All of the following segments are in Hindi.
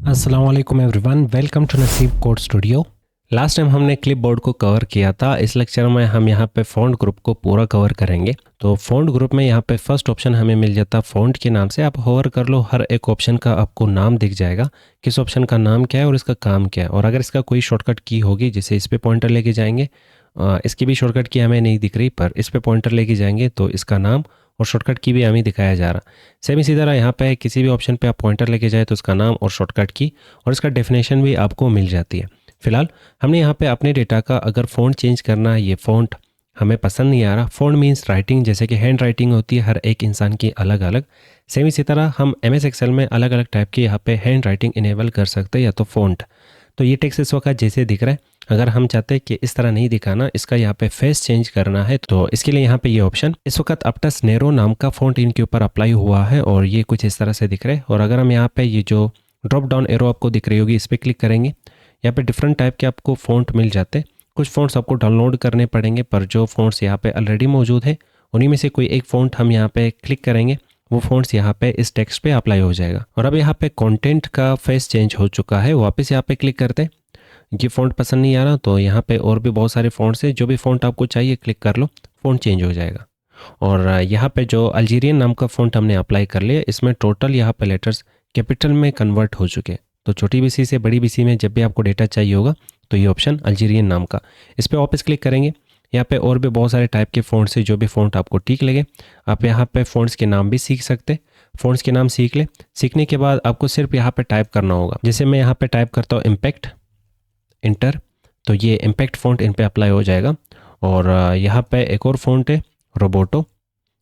अस्सलाम वालेकुम एवरीवन, वेलकम टू नसीब कोड स्टूडियो। लास्ट टाइम हमने क्लिपबोर्ड को कवर किया था। इस लेक्चर में हम यहाँ पे फ़ॉन्ट ग्रुप को पूरा कवर करेंगे। तो फ़ॉन्ट ग्रुप में यहाँ पे फर्स्ट ऑप्शन हमें मिल जाता फ़ॉन्ट के नाम से। आप होवर कर लो, हर एक ऑप्शन का आपको नाम दिख जाएगा, किस ऑप्शन का नाम क्या है और इसका काम क्या है। और अगर इसका कोई शॉर्टकट की होगी, जैसे इस पर पॉइंटर लेके जाएंगे, इसकी भी शॉर्टकट की हमें नहीं दिख रही, पर इस पर पॉइंटर लेके जाएंगे तो इसका नाम और शॉर्टकट की भी हमें दिखाया जा रहा। सेम इसी तरह यहाँ पे किसी भी ऑप्शन पे आप पॉइंटर लेके जाए तो उसका नाम और शॉर्टकट की और इसका डेफिनेशन भी आपको मिल जाती है। फिलहाल हमने यहाँ पे अपने डेटा का अगर फ़ॉन्ट चेंज करना है, ये फ़ॉन्ट हमें पसंद नहीं आ रहा। फ़ॉन्ट मीन्स राइटिंग, जैसे कि हैंड राइटिंग होती है हर एक इंसान की अलग अलग। सेम इसी तरह हम MS एक्सेल में अलग अलग टाइप की यहाँ पे हैंड राइटिंग इनेबल कर सकते हैं या तो फ़ॉन्ट। तो ये टेक्स्ट इस वक्त जैसे दिख रहा है, अगर हम चाहते हैं कि इस तरह नहीं दिखाना, इसका यहाँ पे फेस चेंज करना है, तो इसके लिए यहाँ पे ये ऑप्शन इस वक्त अपटस नेरो नाम का फ़ॉन्ट इनके ऊपर अप्लाई हुआ है और ये कुछ इस तरह से दिख रहा है। और अगर हम यहाँ पे ये जो ड्रॉप डाउन एरो आपको दिख रही होगी, इस पर क्लिक करेंगे, यहाँ पे डिफरेंट टाइप के आपको फ़ॉन्ट मिल जाते हैं। कुछ फ़ॉन्ट्स आपको डाउनलोड करने पड़ेंगे, पर जो फ़ॉन्ट्स यहाँ पे ऑलरेडी मौजूद है उन्हीं में से कोई एक फ़ॉन्ट हम यहाँ पे क्लिक करेंगे, वो फ़ॉन्ट्स यहाँ पे इस टेक्स्ट पे अप्लाई हो जाएगा। और अब यहाँ पे कंटेंट का फेस चेंज हो चुका है। वापस यहाँ पे क्लिक करते हैं, ये फ़ॉन्ट पसंद नहीं आ रहा तो यहाँ पे और भी बहुत सारे फ़ॉन्ट्स हैं, जो भी फ़ॉन्ट आपको चाहिए क्लिक कर लो, फ़ॉन्ट चेंज हो जाएगा। और यहाँ पे जो अल्जीरियन नाम का फ़ॉन्ट हमने अप्लाई कर लिया, इसमें टोटल यहाँ पे लेटर्स कैपिटल में कन्वर्ट हो चुके हैं। तो छोटी BC से बड़ी BC में जब भी आपको डेटा चाहिए होगा तो ये ऑप्शन अल्जीरियन नाम का, इस पर वापस क्लिक करेंगे। यहाँ पे और भी बहुत सारे टाइप के फ़ॉन्ट्स हैं, जो भी फ़ॉन्ट आपको ठीक लगे आप यहाँ पे फ़ॉन्ट्स के नाम भी सीख सकते हैं। फ़ॉन्ट्स के नाम सीख ले, सीखने के बाद आपको सिर्फ यहाँ पे टाइप करना होगा। जैसे मैं यहाँ पे टाइप करता हूँ इम्पैक्ट, इंटर, तो ये इम्पैक्ट फ़ॉन्ट इन पे अप्लाई हो जाएगा। और यहाँ पे एक और फ़ॉन्ट है रोबोटो,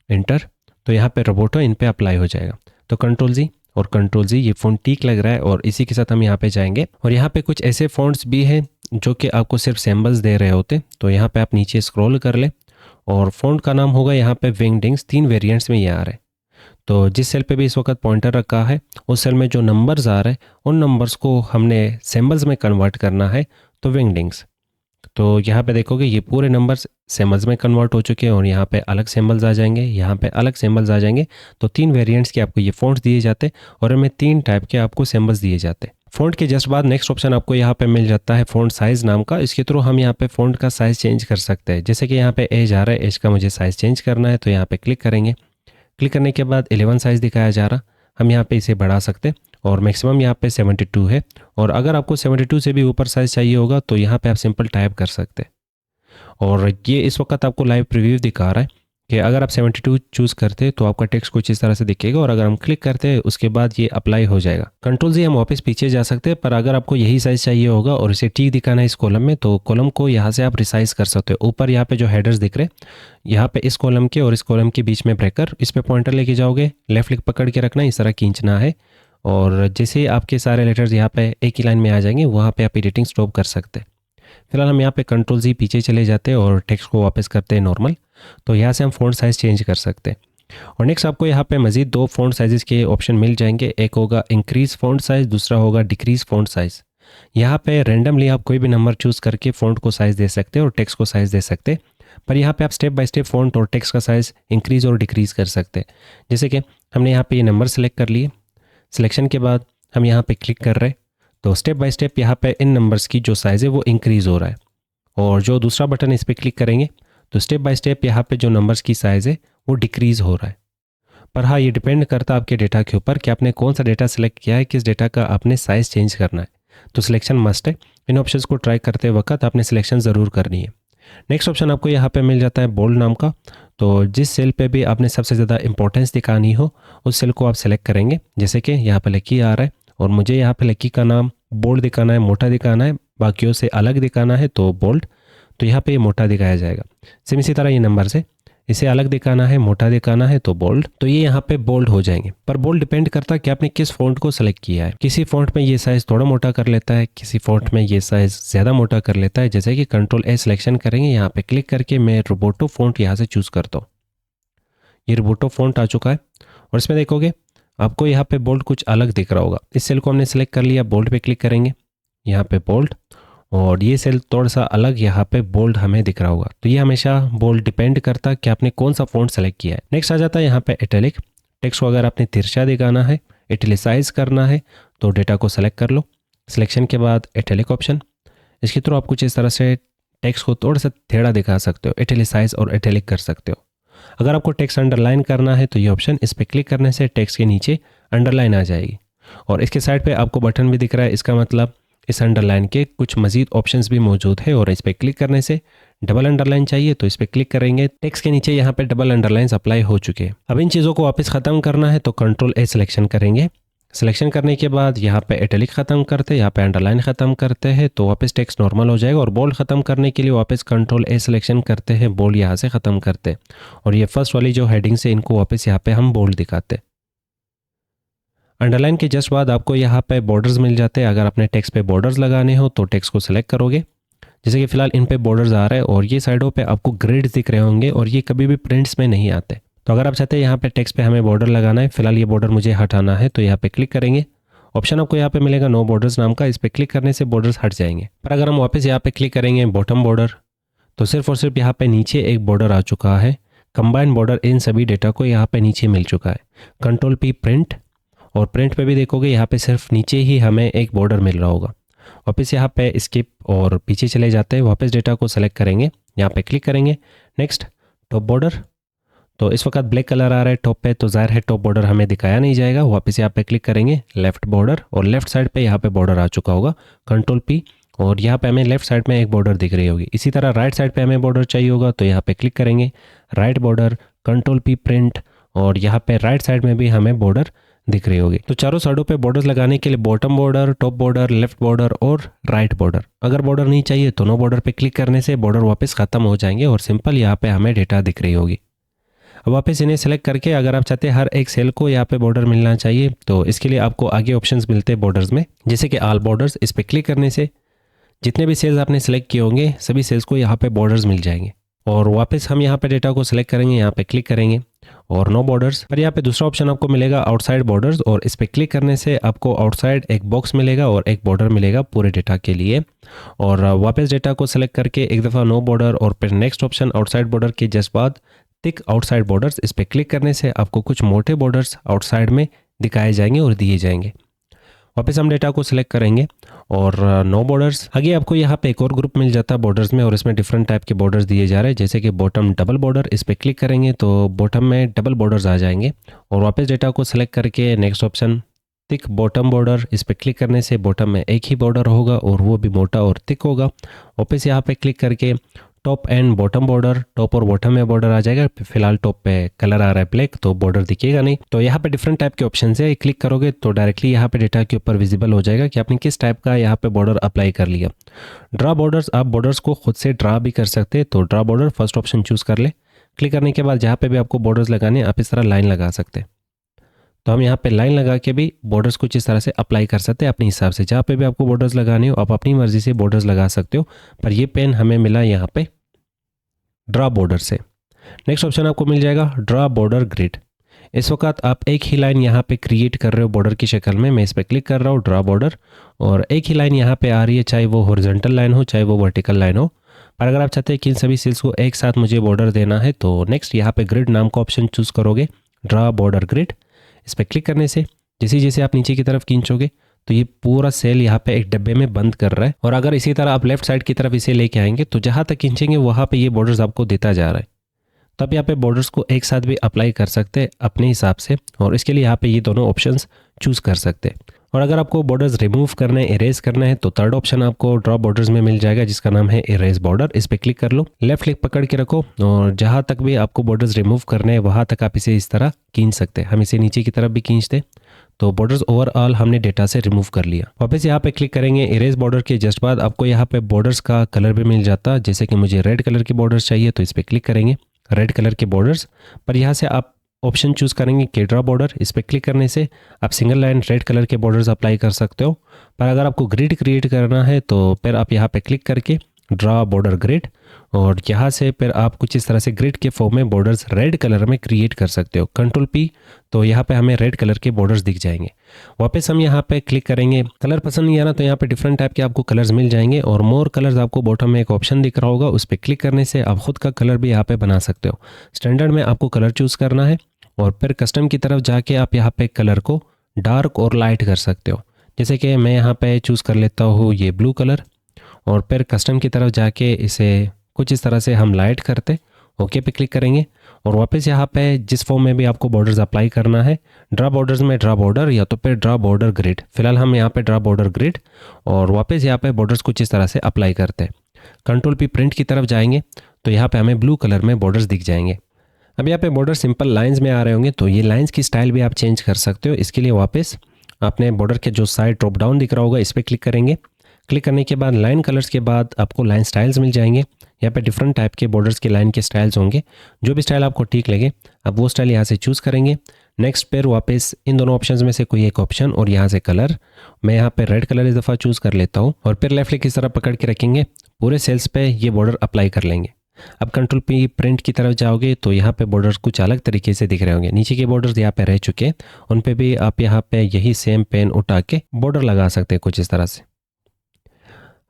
इंटर, तो यहाँ पे रोबोटो इन पे अप्लाई हो जाएगा। तो कंट्रोल जी और कंट्रोल जी, ये फ़ॉन्ट ठीक लग रहा है और इसी के साथ हम यहाँ पे जाएंगे। और यहाँ पे कुछ ऐसे फ़ॉन्ट्स भी हैं जो कि आपको सिर्फ सिंबल्स दे रहे होते, तो यहाँ पे आप नीचे स्क्रॉल कर ले और फ़ॉन्ट का नाम होगा यहाँ पे विंगडिंग्स। 3 वेरिएंट्स में ये आ रहा है। तो जिस सेल पे भी इस वक्त पॉइंटर रखा है, उस सेल में जो नंबर्स आ रहे हैं उन नंबर्स को हमने सिंबल्स में कन्वर्ट करना है, तो विंगडिंग्स। तो यहाँ पे देखोगे ये पूरे नंबर्स सिंबल्स में कन्वर्ट हो चुके हैं और यहाँ पे अलग सिंबल्स आ जाएंगे, यहाँ पे अलग सिंबल्स आ जाएंगे। तो 3 वेरिएंट्स के आपको ये फ़ॉन्ट्स दिए जाते और इनमें 3 टाइप के आपको सिंबल्स दिए जाते। फ़ॉन्ट के जस्ट बाद नेक्स्ट ऑप्शन आपको यहाँ पे मिल जाता है फ़ॉन्ट साइज़ नाम का। इसके थ्रू हम यहाँ पे फ़ॉन्ट का साइज़ चेंज कर सकते हैं। जैसे कि यहाँ पे एज आ रहा है, एज का मुझे साइज़ चेंज करना है, तो यहाँ पे क्लिक करेंगे। क्लिक करने के बाद 11 साइज़ दिखाया जा रहा, हम यहाँ पे इसे बढ़ा सकते और मैक्सिमम यहाँ पे 72 है। और अगर आपको 72 से भी ऊपर साइज़ चाहिए होगा तो यहाँ पे आप सिंपल टाइप कर सकते। और ये इस वक्त आपको लाइव प्रीव्यू दिखा रहा है कि अगर आप 72 चूज़ करते तो आपका टेक्स्ट कुछ इस तरह से दिखेगा और अगर हम क्लिक करते हैं उसके बाद ये अप्लाई हो जाएगा। कंट्रोल से हम वापस पीछे जा सकते हैं, पर अगर आपको यही साइज़ चाहिए होगा और इसे ठीक दिखाना है इस कॉलम में, तो कॉलम को यहाँ से आप रिसाइज कर सकते हो। ऊपर यहाँ पे जो हेडर्स दिख रहे हैं, यहाँ पे इस कॉलम के और इस कॉलम के बीच में ब्रेकर, इस पर पॉइंटर लेके जाओगे, लेफ्ट क्लिक पकड़ के रखना, इस तरह खींचना है और जैसे आपके सारे लेटर्स यहाँ पे एक ही लाइन में आ जाएंगे, वहाँ पे आप एडिटिंग स्टॉप कर सकते हैं। फिलहाल हम यहाँ पे कंट्रोल जी पीछे चले जाते हैं और टेक्स्ट को वापस करते हैं नॉर्मल। तो यहाँ से हम फ़ॉन्ट साइज़ चेंज कर सकते हैं। और नेक्स्ट आपको यहाँ पे मज़ीद 2 फ़ॉन्ट साइज़ के ऑप्शन मिल जाएंगे। एक होगा इंक्रीज़ फ़ॉन्ट साइज़, दूसरा होगा डिक्रीज़ फ़ॉन्ट साइज़। यहाँ पे रेंडमली आप कोई भी नंबर चूज़ करके फ़ॉन्ट को साइज़ दे सकते हैं और टेक्स्ट को साइज़ दे सकते हैं। पर यहाँ पे आप स्टेप बाय स्टेप फ़ॉन्ट और टेक्स्ट का साइज़ इंक्रीज़ और डिक्रीज़ कर सकते हैं। जैसे कि हमने यहाँ पे ये नंबर सेलेक्ट कर लिए, सिलेक्शन के बाद हम यहाँ पे क्लिक कर रहे हैं, तो स्टेप बाय स्टेप यहाँ पे इन नंबर्स की जो साइज़ है वो इंक्रीज़ हो रहा है। और जो दूसरा बटन इस पर क्लिक करेंगे तो स्टेप बाय स्टेप यहाँ पे जो नंबर्स की साइज़ है वो डिक्रीज़ हो रहा है। पर हाँ, ये डिपेंड करता है आपके डेटा के ऊपर कि आपने कौन सा डेटा सेलेक्ट किया है, किस डेटा का आपने साइज़ चेंज करना है। तो सिलेक्शन मस्ट है, इन ऑप्शंस को ट्राई करते वक्त आपने सिलेक्शन ज़रूर करनी है। नेक्स्ट ऑप्शन आपको यहाँ पे मिल जाता है बोल्ड नाम का। तो जिस सेल पे भी आपने सबसे ज़्यादा इंपॉर्टेंस दिखानी हो उस सेल को आप सेलेक्ट करेंगे। जैसे कि यहाँ पे लकी आ रहा है और मुझे यहाँ पे लकी का नाम बोल्ड दिखाना है, मोटा दिखाना है, बाकियों से अलग दिखाना है तो बोल्ड, तो यहाँ पे ये मोटा दिखाया जाएगा। सेम इसी तरह ये नंबर से इसे अलग दिखाना है, मोटा दिखाना है तो बोल्ड, तो ये यहाँ पे बोल्ड हो जाएंगे। पर बोल्ड डिपेंड करता है कि आपने किस फ़ॉन्ट को सेलेक्ट किया है। किसी फ़ॉन्ट में ये साइज़ थोड़ा मोटा कर लेता है, किसी फ़ॉन्ट में ये साइज़ ज़्यादा मोटा कर लेता है। जैसे कि कंट्रोल ए सिलेक्शन करेंगे, यहाँ पे क्लिक करके मैं रोबोटो फ़ॉन्ट यहाँ से चूज़ करता हूँ। ये रोबोटो फ़ॉन्ट आ चुका है और इसमें देखोगे आपको यहाँ पे बोल्ड कुछ अलग दिख रहा होगा। इस सेल को हमने सेलेक्ट कर लिया, बोल्ड पे क्लिक करेंगे, यहाँ पे बोल्ड, और ये सेल थोड़ा सा अलग यहाँ पे बोल्ड हमें दिख रहा होगा। तो ये हमेशा बोल्ड डिपेंड करता है कि आपने कौन सा फ़ॉन्ट सेलेक्ट किया है। नेक्स्ट आ जाता है यहाँ पे इटैलिक। टेक्स्ट को अगर आपने तिरछा दिखाना है, इटैलिसाइज करना है, तो डेटा को सेलेक्ट कर लो। सिलेक्शन के बाद इटैलिक ऑप्शन, इसके थ्रू आप कुछ इस तरह से टेक्स्ट को थोड़ा सा टेढ़ा दिखा सकते हो, इटैलिसाइज और इटैलिक कर सकते हो। अगर आपको टेक्स्ट अंडरलाइन करना है तो ये ऑप्शन, इस पर क्लिक करने से टेक्स्ट के नीचे अंडरलाइन आ जाएगी। और इसके साइड पे आपको बटन भी दिख रहा है, इसका मतलब इस अंडरलाइन के कुछ मजीद ऑप्शंस भी मौजूद है। और इस पर क्लिक करने से डबल अंडरलाइन चाहिए तो इस पर क्लिक करेंगे, टेक्स्ट के नीचे यहाँ पे डबल अंडरलाइंस अप्लाई हो चुके हैं। अब इन चीज़ों को वापस ख़त्म करना है तो कंट्रोल ए सिलेक्शन करेंगे। सिलेक्शन करने के बाद यहाँ पे इटैलिक ख़त्म करते हैं, यहाँ पे अंडरलाइन ख़त्म करते हैं तो वापस टेक्स्ट नॉर्मल हो जाएगा। और बोल्ड ख़त्म करने के लिए वापस कंट्रोल ए सिलेक्शन करते हैं, बोल्ड यहाँ से ख़त्म करते हैं। और ये फर्स्ट वाली जो हेडिंग्स है इनको वापस यहाँ पे हम बोल्ड दिखाते हैं। अंडरलाइन के जस्ट बाद आपको यहाँ पे बॉर्डर्स मिल जाते हैं। अगर अपने टेक्स्ट पे बॉर्डर्स लगाने हो तो टेक्स्ट को सिलेक्ट करोगे, जैसे कि फिलहाल इन पे बॉर्डर्स आ रहे हैं और ये साइडों पे आपको ग्रिड्स दिख रहे होंगे और ये कभी भी प्रिंट्स में नहीं आते। तो अगर आप चाहते हैं यहाँ पे टेक्स्ट पे हमें बॉर्डर लगाना है, फिलहाल ये बॉर्डर मुझे हटाना है तो यहाँ पे क्लिक करेंगे। ऑप्शन आपको यहाँ पे मिलेगा नो बॉर्डर्स नाम का, इस पर क्लिक करने से बॉर्डर्स हट जाएंगे। पर अगर हम वापस यहाँ पे क्लिक करेंगे बॉटम बॉर्डर तो सिर्फ और सिर्फ यहाँ पे नीचे एक बॉर्डर आ चुका है, कंबाइंड बॉर्डर इन सभी डेटा को यहाँ पे नीचे मिल चुका है। कंट्रोल पी प्रिंट, और प्रिंट पे भी देखोगे यहाँ पे सिर्फ नीचे ही हमें एक बॉर्डर मिल रहा होगा। वापस यहाँ पे स्किप और पीछे चले जाते हैं, वापस डेटा को सेलेक्ट करेंगे, यहाँ पे क्लिक करेंगे, नेक्स्ट टॉप बॉर्डर। तो इस वक्त ब्लैक कलर आ रहा है टॉप पे तो जाहिर है टॉप बॉर्डर हमें दिखाया नहीं जाएगा। वापस यहाँ पे क्लिक करेंगे लेफ्ट बॉर्डर और लेफ्ट साइड पे यहाँ पे बॉर्डर आ चुका होगा, कंट्रोल पी, और यहाँ पे हमें लेफ्ट साइड में एक बॉर्डर दिख रही होगी। इसी तरह राइट साइड पे हमें बॉर्डर चाहिए होगा तो यहाँ पे क्लिक करेंगे right border, control P print, और यहाँ पे राइट साइड में भी हमें बॉर्डर दिख रही होगी। तो चारों साइडों पे बॉर्डर्स लगाने के लिए bottom border, top border, left border और राइट बॉर्डर। अगर बॉर्डर नहीं चाहिए तो नो बॉर्डर पे क्लिक करने से बॉर्डर वापस खत्म हो जाएंगे और सिंपल यहाँ पे हमें डेटा दिख रही होगी। अब वापस इन्हें सेलेक्ट करके अगर आप चाहते हैं हर एक सेल को यहाँ पे बॉर्डर मिलना चाहिए तो इसके लिए आपको आगे ऑप्शंस मिलते हैं बॉर्डर्स में, जैसे कि ऑल बॉर्डर्स। इस पर क्लिक करने से जितने भी सेल्स आपने सेलेक्ट किए होंगे सभी सेल्स को यहाँ पे बॉर्डर्स मिल जाएंगे। और वापस हम यहाँ पे डेटा को सिलेक्ट करेंगे, यहाँ पे क्लिक करेंगे और नो बॉर्डर्स। पर यहाँ पे दूसरा ऑप्शन आपको मिलेगा आउटसाइड बॉर्डर्स, और इस पर क्लिक करने से आपको आउटसाइड एक बॉक्स मिलेगा और एक बॉर्डर मिलेगा पूरे डेटा के लिए। और वापस डेटा को सिलेक्ट करके एक दफ़ा नो बॉर्डर और फिर नेक्स्ट ऑप्शन आउटसाइड बॉर्डर के जस्ट बाद थिक आउटसाइड बॉर्डर्स। इस पर क्लिक करने से आपको कुछ मोटे बॉर्डर्स आउटसाइड में दिखाए जाएंगे और दिए जाएंगे। वापस हम डेटा को सिलेक्ट करेंगे और नो बॉर्डर्स। आगे आपको यहाँ पे एक और ग्रुप मिल जाता है बॉर्डर्स में और इसमें डिफरेंट टाइप के बॉर्डर्स दिए जा रहे हैं, जैसे कि बॉटम डबल बॉर्डर। इस पर क्लिक करेंगे तो बॉटम में डबल बॉर्डर्स आ जाएंगे। और वापस डेटा को सिलेक्ट करके next option thick bottom border, इस पर क्लिक करने से बॉटम में एक ही बॉर्डर होगा और वो भी मोटा और थिक होगा। वापस यहाँ पे क्लिक करके top and bottom border, top और बॉटम में बॉर्डर आ जाएगा। फिलहाल टॉप पे कलर आ रहा है ब्लैक तो बॉर्डर दिखेगा नहीं। तो यहाँ पे डिफरेंट टाइप के ऑप्शन है, क्लिक करोगे तो डायरेक्टली यहाँ पे डेटा के ऊपर विजिबल हो जाएगा कि आपने किस टाइप का यहाँ पे बॉर्डर अप्लाई कर लिया। ड्रा बॉर्डर्स, आप बॉर्डर्स को खुद से ड्रा भी कर सकते हैं। तो draw border first option choose कर ले। क्लिक करने के बाद जहाँ पे भी आपको बॉर्डर्स लगाने आप इस तरह लाइन लगा सकते हैं। तो हम यहाँ पे लाइन लगा के भी बॉर्डर्स कुछ इस तरह से अप्लाई कर सकते हैं अपने हिसाब से। जहाँ पे भी आपको बॉर्डर्स लगाने हो आप अपनी मर्जी से बॉर्डर्स लगा सकते हो। पर ये पेन हमें मिला यहाँ पे ड्रा बॉर्डर से। नेक्स्ट ऑप्शन आपको मिल जाएगा ड्रा बॉर्डर ग्रिड। इस वक्त आप एक ही लाइन यहाँ पे क्रिएट कर रहे हो बॉर्डर की शक्ल में। मैं इस पर क्लिक कर रहा हूँ ड्रा बॉर्डर और एक ही लाइन यहाँ पे आ रही है, चाहे वो हॉरिजॉन्टल लाइन हो चाहे वो वर्टिकल लाइन हो। पर अगर आप चाहते हैं कि इन सभी सेल्स को एक साथ मुझे बॉर्डर देना है तो नेक्स्ट यहाँ पे ग्रिड नाम का ऑप्शन चूज़ करोगे, ड्रा बॉर्डर ग्रिड। इस पर क्लिक करने से जैसे जैसे आप नीचे की तरफ खींचोगे तो ये पूरा सेल यहाँ पे एक डब्बे में बंद कर रहा है। और अगर इसी तरह आप लेफ्ट साइड की तरफ इसे लेके आएंगे तो जहाँ तक खींचेंगे वहाँ पे ये बॉर्डर्स आपको देता जा रहा है। तब यहाँ पे बॉर्डर्स को एक साथ भी अप्लाई कर सकते हैं अपने हिसाब से, और इसके लिए यहाँ पे ये दोनों ऑप्शंस चूज़ कर सकते हैं। और अगर आपको बॉर्डर्स रिमूव करना है, इरेज करना है तो थर्ड ऑप्शन आपको ड्रॉ बॉर्डर्स में मिल जाएगा जिसका नाम है इरेज बॉर्डर। इस पर क्लिक कर लो, लेफ्ट क्लिक पकड़ के रखो और जहाँ तक भी आपको बॉर्डर्स रिमूव करने हैं वहाँ तक आप इसे इस तरह खींच सकते हैं। हम इसे नीचे की तरफ भी खींचते तो बॉर्डर्स ओवरऑल हमने डेटा से रिमूव कर लिया। वापस यहाँ पे क्लिक करेंगे इरेज बॉर्डर के जस्ट बाद आपको यहाँ पे बॉर्डर्स का कलर भी मिल जाता है। जैसे कि मुझे रेड कलर के बॉर्डर्स चाहिए तो इस पर क्लिक करेंगे रेड कलर के बॉर्डर्स। पर यहाँ से आप ऑप्शन चूज़ करेंगे केड्रा बॉर्डर। इस पर क्लिक करने से आप सिंगल लाइन रेड कलर के बॉर्डर्स अप्लाई कर सकते हो। पर अगर आपको ग्रिड क्रिएट करना है तो फिर आप यहाँ पे क्लिक करके ड्रा बॉर्डर ग्रिड, और यहाँ से फिर आप कुछ इस तरह से ग्रिड के फॉर्म में बॉर्डर्स रेड कलर में क्रिएट कर सकते हो। कंट्रोल पी, तो यहाँ पे हमें रेड कलर के बॉर्डर्स दिख जाएंगे। वापस हम यहाँ पे क्लिक करेंगे, कलर पसंद नहीं आ रहा तो यहाँ पे डिफरेंट टाइप के आपको कलर्स मिल जाएंगे और मोर कलर्स आपको बॉटम में एक ऑप्शन दिख रहा होगा, उस पर क्लिक करने से आप खुद का कलर भी यहाँ पे बना सकते हो। स्टैंडर्ड में आपको कलर चूज़ करना है और फिर कस्टम की तरफ जाके आप यहाँ पे कलर को डार्क और लाइट कर सकते हो। जैसे कि मैं यहाँ पे चूज़ कर लेता हूँ ये ब्लू कलर, और फिर कस्टम की तरफ जाके इसे कुछ इस तरह से हम लाइट करते ओके पे क्लिक करेंगे। और वापस यहाँ पे जिस फॉर्म में भी आपको बॉर्डर्स अप्लाई करना है, ड्रा बॉर्डर्स में ड्रा बॉर्डर या तो फिर ड्रा बॉर्डर ग्रिड, फिलहाल हम यहाँ पे ड्रा बॉर्डर ग्रिड, और वापस यहाँ पे बॉर्डर्स कुछ इस तरह से अप्लाई करते हैं। कंट्रोल पी प्रिंट की तरफ जाएंगे तो यहाँ पे हमें ब्लू कलर में बॉर्डर्स दिख जाएंगे। अब यहाँ पे बॉर्डर सिंपल लाइंस में आ रहे होंगे, तो ये लाइंस की स्टाइल भी आप चेंज कर सकते हो। इसके लिए वापस आपने बॉर्डर के जो साइड ड्रॉप डाउन दिख रहा होगा इस पर क्लिक करेंगे। क्लिक करने के बाद लाइन कलर्स के बाद आपको लाइन स्टाइल्स मिल जाएंगे। यहाँ पे डिफरेंट टाइप के बॉर्डर्स के लाइन के स्टाइल्स होंगे, जो भी स्टाइल आपको ठीक लगे आप वो स्टाइल यहाँ से चूज़ करेंगे। नेक्स्ट पर वापस इन दोनों ऑप्शंस में से कोई एक ऑप्शन, और यहाँ से कलर मैं यहाँ पे रेड कलर इस दफ़ा चूज़ कर लेता हूँ, और फिर लेफ्ट क्लिक इस तरह पकड़ के रखेंगे, पूरे सेल्स पे ये बॉर्डर अप्लाई कर लेंगे। अब कंट्रोल पी प्रिंट की तरफ जाओगे तो यहाँ पे बॉर्डर्स कुछ अलग तरीके से दिख रहे होंगे। नीचे के बॉर्डर्स यहाँ पे रह चुके हैं, उन पे भी आप यहाँ पे यही सेम पेन उठा के बॉर्डर लगा सकते हैं कुछ इस तरह से।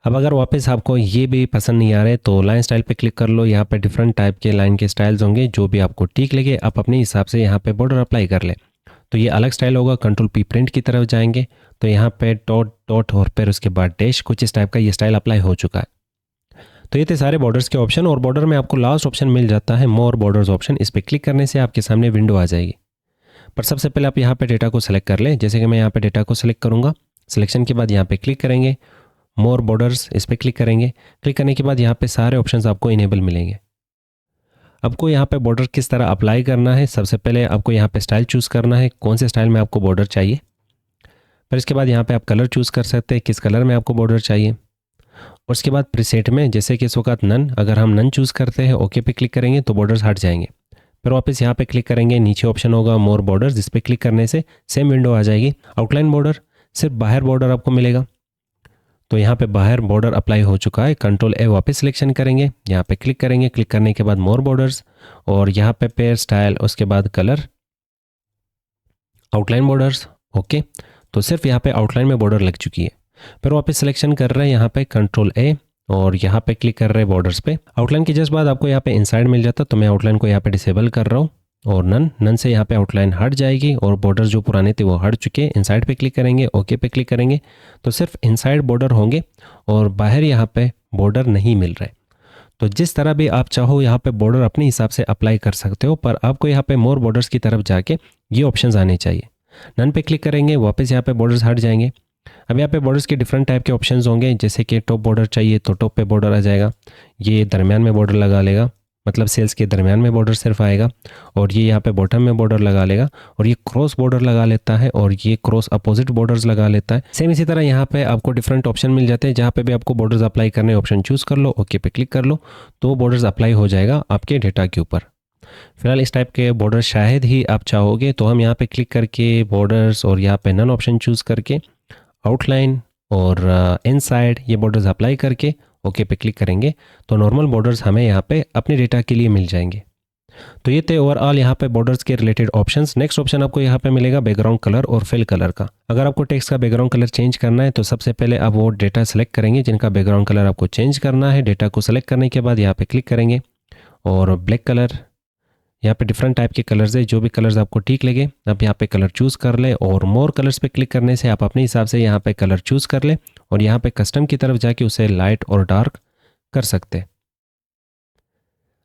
अब अगर वापस आपको ये भी पसंद नहीं आ रहे तो लाइन स्टाइल पे क्लिक कर लो। यहाँ पे डिफरेंट टाइप के लाइन के स्टाइल्स होंगे, जो भी आपको ठीक लगे आप अपने हिसाब से यहाँ पे बॉर्डर अप्लाई कर ले। तो ये अलग स्टाइल होगा। कंट्रोल पी प्रिंट की तरफ जाएंगे तो यहाँ पे डॉट डॉट और फिर उसके बाद डैश, कुछ इस टाइप का ये स्टाइल अप्लाई हो चुका है। तो ये थे सारे बॉर्डर्स के ऑप्शन, और बॉर्डर में आपको लास्ट ऑप्शन मिल जाता है मोर बॉर्डर्स ऑप्शन। इस पर क्लिक करने से आपके सामने विंडो आ जाएगी। पर सबसे पहले आप यहाँ पे डेटा को सिलेक्ट कर लें। जैसे कि मैं यहाँ पे डेटा को सिलेक्ट करूँगा, सिलेक्शन के बाद यहाँ पे क्लिक करेंगे, मोर बॉर्डर्स इस पर क्लिक करेंगे। क्लिक करने के बाद यहाँ पे सारे ऑप्शंस आपको इनेबल मिलेंगे। आपको यहाँ पे बॉर्डर किस तरह अप्लाई करना है, सबसे पहले आपको यहाँ पे स्टाइल चूज़ करना है, कौन से स्टाइल में आपको बॉर्डर चाहिए। फिर इसके बाद यहाँ पे आप कलर चूज़ कर सकते हैं, किस कलर में आपको बॉर्डर चाहिए। और उसके बाद प्रीसेट में जैसे कि इस वक्त नन, अगर हम नन चूज़ करते हैं ओके पे क्लिक करेंगे तो बॉर्डर्स हट जाएंगे। फिर वापस यहाँ पे क्लिक करेंगे, नीचे ऑप्शन होगा मोर बॉर्डर्स, जिस पे क्लिक करने से सेम विंडो आ जाएगी। आउटलाइन बॉर्डर, सिर्फ बाहर बॉर्डर आपको मिलेगा, तो यहाँ पे बाहर बॉर्डर अप्लाई हो चुका है। कंट्रोल ए वापस सिलेक्शन करेंगे, यहाँ पे क्लिक करेंगे। क्लिक करने के बाद मोर बॉर्डर्स, और यहाँ पे पेयर स्टाइल, उसके बाद कलर, आउटलाइन बॉर्डर्स ओके। तो सिर्फ यहाँ पे आउटलाइन में बॉर्डर लग चुकी है। फिर वापस सिलेक्शन कर रहे हैं यहाँ पे कंट्रोल ए, और यहाँ पे क्लिक कर रहे हैं बॉर्डर्स पे। आउटलाइन के जस्ट बाद आपको यहाँ पे इनसाइड मिल जाता, तो मैं आउटलाइन को यहाँ पे डिसेबल कर रहा हूँ, और नन से यहाँ पे आउटलाइन हट जाएगी, और बॉर्डर जो पुराने थे वो हट चुके। इनसाइड पे क्लिक करेंगे, ओके पे क्लिक करेंगे, तो सिर्फ इनसाइड बॉर्डर होंगे और बाहर यहाँ पे बॉर्डर नहीं मिल रहे। तो जिस तरह भी आप चाहो यहाँ पे बॉर्डर अपने हिसाब से अप्लाई कर सकते हो, पर आपको यहाँ पे मोर बॉर्डर्स की तरफ जाके ये ऑप्शंस आने चाहिए। नन पे क्लिक करेंगे, वापस यहाँ पे बॉर्डर्स हट जाएंगे। अब यहाँ पे बॉर्डर्स के डिफरेंट टाइप के ऑप्शंस होंगे, जैसे कि टॉप बॉर्डर चाहिए तो टॉप पे बॉर्डर आ जाएगा, ये दरमियान में बॉर्डर लगा लेगा, मतलब सेल्स के दरमियान में बॉर्डर सिर्फ आएगा, और ये यहाँ पे बॉटम में बॉर्डर लगा लेगा, और ये क्रॉस बॉर्डर लगा लेता है, और ये क्रॉस अपोजिट बॉर्डर्स लगा लेता है। सेम इसी तरह यहाँ पे आपको डिफरेंट ऑप्शन मिल जाते हैं, जहाँ पे भी आपको बॉर्डर्स अप्लाई करने ऑप्शन चूज़ कर लो, ओके पे क्लिक कर लो, तो बॉर्डर्स अप्लाई हो जाएगा आपके डेटा के ऊपर। फिलहाल इस टाइप के बॉर्डर शायद ही आप चाहोगे, तो हम यहाँ पे क्लिक करके बॉर्डर्स और यहाँ पे नन ऑप्शन चूज़ करके आउटलाइन और इनसाइड ये बॉर्डर्स अप्लाई करके ओके पे क्लिक करेंगे, तो नॉर्मल बॉर्डर्स हमें यहाँ पे अपने डेटा के लिए मिल जाएंगे। तो ये थे ओवरऑल यहाँ पे बॉर्डर्स के रिलेटेड ऑप्शंस। नेक्स्ट ऑप्शन आपको यहाँ पे मिलेगा बैकग्राउंड कलर और फिल कलर का। अगर आपको टेक्स्ट का बैकग्राउंड कलर चेंज करना है तो सबसे पहले आप वो डेटा सेलेक्ट करेंगे जिनका बैकग्राउंड कलर आपको चेंज करना है। डेटा को सेलेक्ट करने के बाद यहाँ पे क्लिक करेंगे और ब्लैक कलर, यहाँ पे डिफरेंट टाइप के कलर्स है, जो भी कलर्स आपको ठीक लगे आप यहाँ पे कलर चूज़ कर ले, और मोर कलर्स पे क्लिक करने से आप अपने हिसाब से यहाँ पे कलर चूज़ कर ले, और यहाँ पे कस्टम की तरफ जाके उसे लाइट और डार्क कर सकते।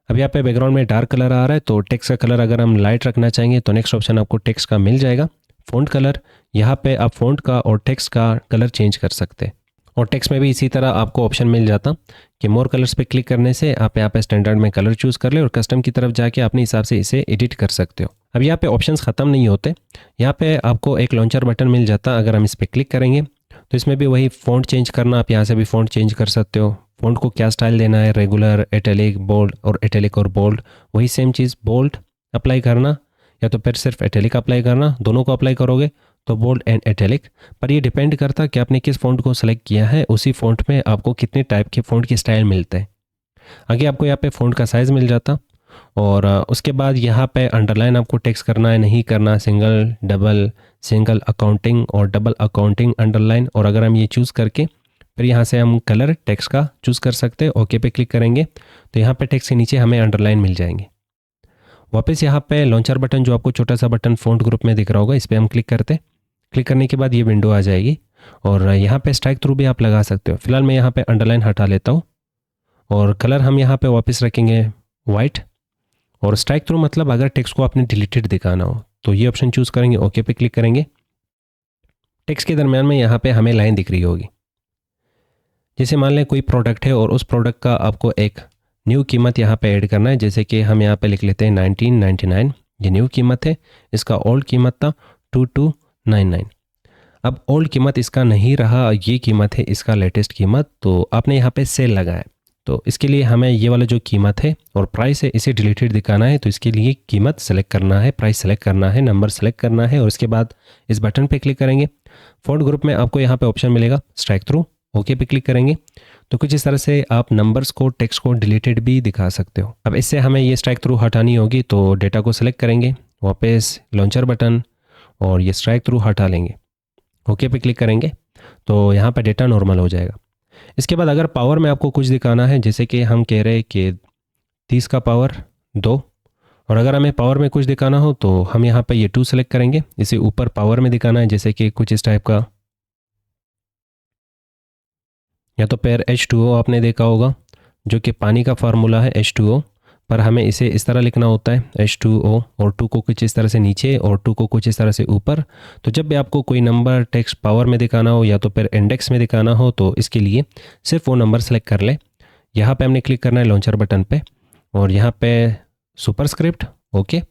अब यहाँ पे बैकग्राउंड में डार्क कलर आ रहा है, तो टेक्स्ट का कलर अगर हम लाइट रखना चाहेंगे तो नेक्स्ट ऑप्शन आपको टेक्स्ट का मिल जाएगा फ़ॉन्ट कलर। यहाँ पे आप फ़ॉन्ट का और टेक्स्ट का कलर चेंज कर सकते हैं, और टेक्स्ट में भी इसी तरह आपको ऑप्शन मिल जाता कि मोर कलर्स पे क्लिक करने से आप यहाँ पे स्टैंडर्ड में कलर चूज़ कर ले और कस्टम की तरफ जाके अपने हिसाब से इसे एडिट कर सकते हो। अब यहाँ पे ऑप्शंस ख़त्म नहीं होते, यहाँ पे आपको एक लॉन्चर बटन मिल जाता। अगर हम इस पर क्लिक करेंगे तो इसमें भी वही फ़ॉन्ट चेंज करना, आप यहाँ से भी फ़ॉन्ट चेंज कर सकते हो। फ़ॉन्ट को क्या स्टाइल देना है, रेगुलर, इटैलिक, बोल्ड, और इटैलिक और बोल्ड, वही सेम चीज़ बोल्ड अप्लाई करना या तो फिर सिर्फ इटैलिक अप्लाई करना। दोनों को अप्लाई करोगे तो बोल्ड एंड इटैलिक, पर ये डिपेंड करता कि आपने किस फ़ॉन्ट को सेलेक्ट किया है, उसी फ़ॉन्ट में आपको कितने टाइप के फ़ॉन्ट की स्टाइल मिलते हैं। आगे आपको यहाँ पे फ़ॉन्ट का साइज़ मिल जाता, और उसके बाद यहाँ पे अंडरलाइन आपको टेक्स्ट करना है नहीं करना, सिंगल, डबल, सिंगल अकाउंटिंग और डबल अकाउंटिंग अंडरलाइन। और अगर हम ये चूज़ करके फिर यहाँ से हम कलर टेक्स्ट का चूज़ कर सकते हैं, ओके पे क्लिक करेंगे तो यहाँ पे टेक्स्ट के नीचे हमें अंडरलाइन मिल जाएंगे। वापस यहाँ पे लॉन्चर बटन जो आपको छोटा सा बटन फ़ॉन्ट ग्रुप में दिख रहा होगा, इस पर हम क्लिक करते, क्लिक करने के बाद ये विंडो आ जाएगी। और यहाँ पे स्ट्राइक थ्रू भी आप लगा सकते हो। फिलहाल मैं यहाँ पे अंडरलाइन हटा लेता हूँ और कलर हम यहाँ पे वापस रखेंगे वाइट। और स्ट्राइक थ्रू मतलब अगर टेक्स्ट को आपने डिलीटेड दिखाना हो तो ये ऑप्शन चूज़ करेंगे, ओके पे क्लिक करेंगे। टेक्स्ट के दरम्यान में यहाँ पे हमें लाइन दिख रही होगी। जैसे मान लें कोई प्रोडक्ट है और उस प्रोडक्ट का आपको एक न्यू कीमत यहाँ पे ऐड करना है, जैसे कि हम यहाँ पे लिख लेते हैं 1999। ये न्यू कीमत है, इसका ओल्ड कीमत था 2299। अब ओल्ड कीमत इसका नहीं रहा, ये कीमत है इसका लेटेस्ट कीमत। तो आपने यहाँ पे सेल लगाया, तो इसके लिए हमें ये वाला जो कीमत है और प्राइस है इसे डिलीटेड दिखाना है। तो इसके लिए कीमत सेलेक्ट करना है, प्राइस सेलेक्ट करना है, नंबर सेलेक्ट करना है और इसके बाद इस बटन पे क्लिक करेंगे। फॉन्ट ग्रुप में आपको यहाँ पे ऑप्शन मिलेगा स्ट्राइक थ्रू, ओके पे क्लिक करेंगे। तो कुछ इस तरह से आप नंबर्स को, टेक्स्ट को डिलीटेड भी दिखा सकते हो। अब इससे हमें ये स्ट्राइक थ्रू हटानी होगी, तो डेटा को सिलेक्ट करेंगे, वापस लॉन्चर बटन और ये स्ट्राइक थ्रू हटा लेंगे, ओके पे क्लिक करेंगे। तो यहाँ पे डेटा नॉर्मल हो जाएगा। इसके बाद अगर पावर में आपको कुछ दिखाना है, जैसे कि हम कह रहे हैं कि 30 का पावर 2, और अगर हमें पावर में कुछ दिखाना हो तो हम यहाँ पे ये 2 सेलेक्ट करेंगे। इसे ऊपर पावर में दिखाना है, जैसे कि कुछ इस टाइप का, या तो फिर H2O आपने देखा होगा जो कि पानी का फार्मूला है H2O, पर हमें इसे इस तरह लिखना होता है H2O और 2 को कुछ इस तरह से नीचे और 2 को कुछ इस तरह से ऊपर। तो जब भी आपको कोई नंबर टेक्स्ट पावर में दिखाना हो या तो फिर इंडेक्स में दिखाना हो तो इसके लिए सिर्फ वो नंबर सेलेक्ट कर ले। यहाँ पे हमने क्लिक करना है लॉन्चर बटन पे और यहाँ पे सुपरस्क्रिप्ट, ओके।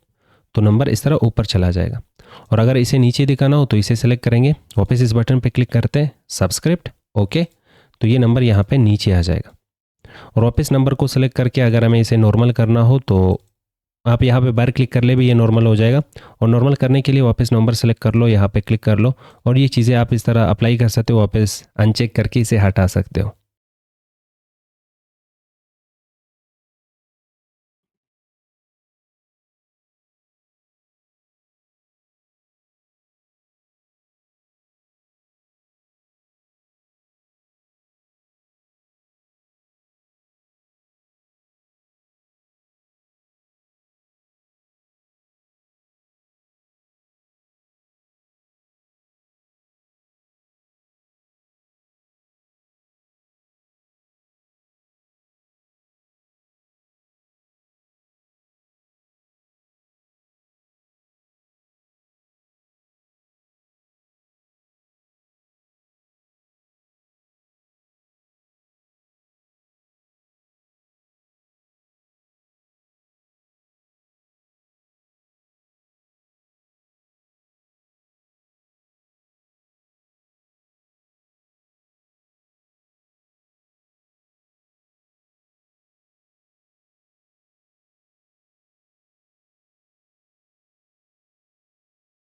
तो नंबर इस तरह ऊपर चला जाएगा। और अगर इसे नीचे दिखाना हो तो इसे सेलेक्ट करेंगे, वापस इस बटन पे क्लिक करते हैं सबस्क्रिप्ट, ओके। तो ये नंबर यहाँ पे नीचे आ जाएगा। और वापस नंबर को सेलेक्ट करके अगर हमें इसे नॉर्मल करना हो तो आप यहाँ पे बार क्लिक कर ले भी ये नॉर्मल हो जाएगा। और नॉर्मल करने के लिए वापस नंबर सेलेक्ट कर लो, यहाँ पे क्लिक कर लो और ये चीज़ें आप इस तरह अप्लाई कर सकते हो, वापस अनचेक करके इसे हटा सकते हो।